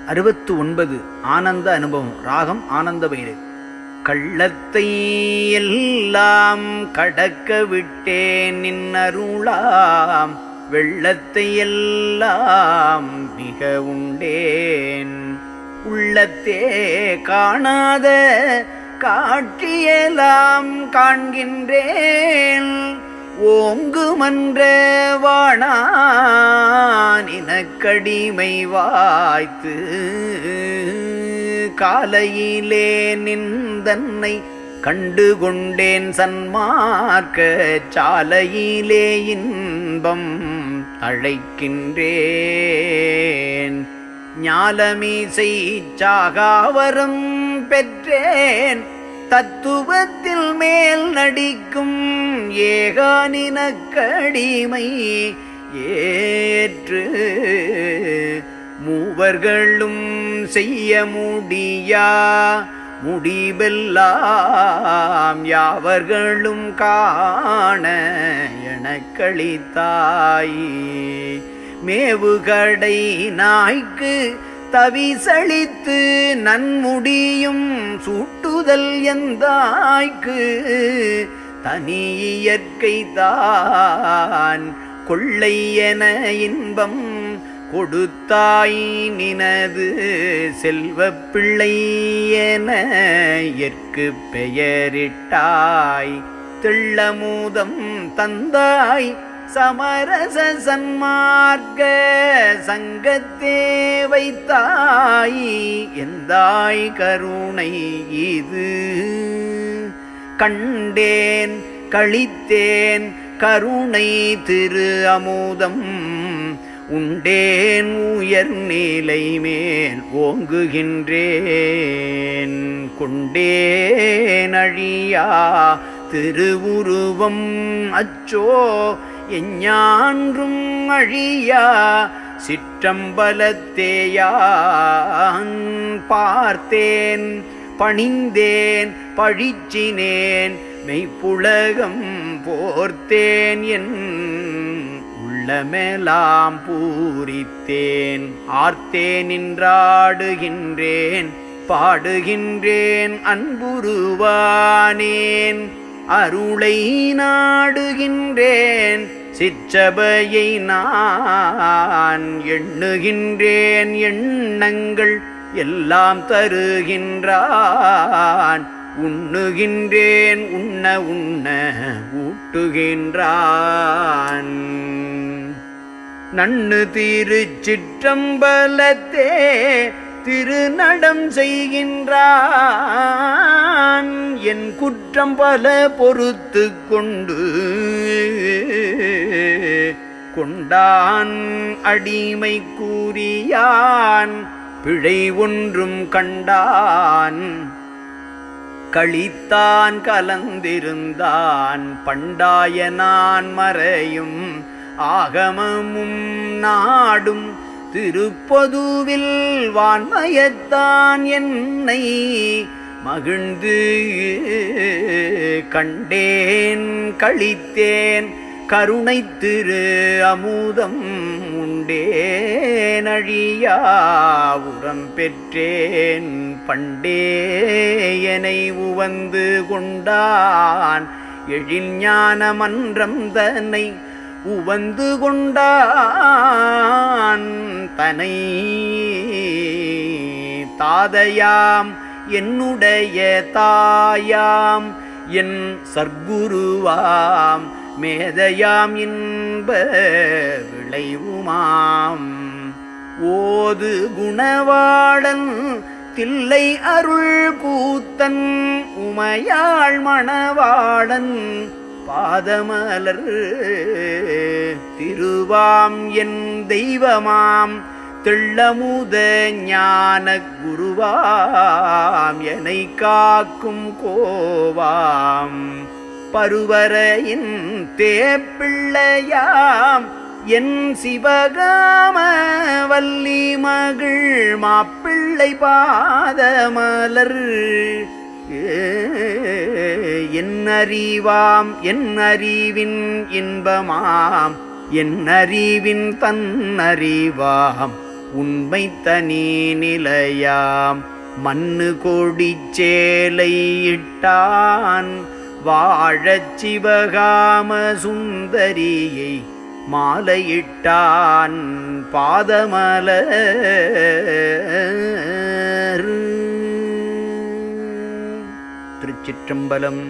69 ஆனந்த அனுபவம். ராகம் ஆனந்த பைரவி. கள்ளத்தை எல்லாம் கடக்க விட்டேன் நின்னருளாம், வெள்ளத்தை எல்லாம் மிக உண்டேன். உள்ளத்தே காணாத காட்சியெல்லாம் காண்கின்றேன். ஓங்குமன்ற வாணானினக்கடிமை வாய்த்து, காலையிலே நின்றன்னை கண்டு கொண்டேன் சன்மார்க்க சாலையிலே இன்பம் அழைக்கின்றேன். ஞாலமீசை சாகாவரம் பெற்றேன், தத்துவத்தில் மேல் நடிக்கும் ஏகானினக்கடிமை ஏற்று, மூவர்களும் செய்ய முடியா முடிவெல்லாம் யாவர்களும் காண எனக்களித்தாய். மேவுகடை நாய்க்கு தவிசளித்து நன்முடியும் சூட்டுதல் எந்தாய்க்கு, தனி இயற்கை தான் கொள்ளை என இன்பம் கொடுத்தாய். நினது செல்வப் பிள்ளை என எற்கு பெயரிட்டாய். தெள்ளமூதம் தந்தாய் சமரச சன்மார்க்க சங்கத்தே வைத்தாய். எந்தாய் கருணை இது கண்டேன் கழித்தேன், கருணை திரு அமுதம் உண்டேன் உயர்நிலை மேல் ஓங்குகின்றேன். கொண்டேன் அழியா திருவுருவம் அச்சோ எஞ்ஞான்றும் அழியா சிற்றம்பலத்தேயான். பார்த்தேன் பணிந்தேன் பழிச்சினேன், மெய்ப்புலகம் போர்த்தேன் என் உள்ளமெல்லாம் பூரித்தேன். ஆர்த்தேன் நின்றாடுகின்றேன் பாடுகின்றேன் அன்புருவானேன். அருளை நாடுகின்றேன் சிற்றபையை நான் எண்ணுகின்றேன். எண்ணங்கள் எல்லாம் தருகின்றான், உண்ணுகின்றேன் உண்ண உண்ண ஊட்டுகின்றான். நன்னு திருச்சிற்றம்பலத்தே திருநடம் செய்கின்றான். என் குற்றம் பல பொறுத்து கொண்டு கொண்டான் அடிமை கூறியான். பிழை ஒன்றும் கண்டான் கழித்தான் கலந்திருந்தான். பண்டாய நான் மறையும் ஆகமமும் நாடும் திருப்பொதுவில் வான்மயத்தான் என்னை மகிழ்ந்து கண்டேன் கழித்தேன். கருணை திரு அமுதம் உண்டேன் அழியா உரம் பெற்றேன். பண்டேயனை உவந்து கொண்டான் எழில் ஞான மன்றம் தன்னை உவந்து கொண்டான். தனை தாதையாம் என்னுடைய தாயாம் என் சர்க்குருவாம் மேதையாம் இன்ப விளைவுமாம். ஓது குணவாளன் தில்லை அருள் கூத்தன் உமையாள் மணவாளன் பாதமலர் திருவாம் என் தெய்வமாம். தெள்ளமுத ஞான குருவாம் என்னை காக்கும் கோவாம். பருவரையின் தேப்பிள்ளையாம் என் சிவகாம வள்ளி மகள் மாப்பிள்ளை பாதமலர். என் அறிவாம் என் அறிவின் இன்பமாம் என் அறிவின் தன்னறிவாம் உண்மை தனி நிலையாம் மண்ணு கொடிச்சேலை இட்டான் வாழச் சிவகாம சுந்தரியை மாலையிட்டான் பாதமலர். திருச்சிற்றம்பலம்.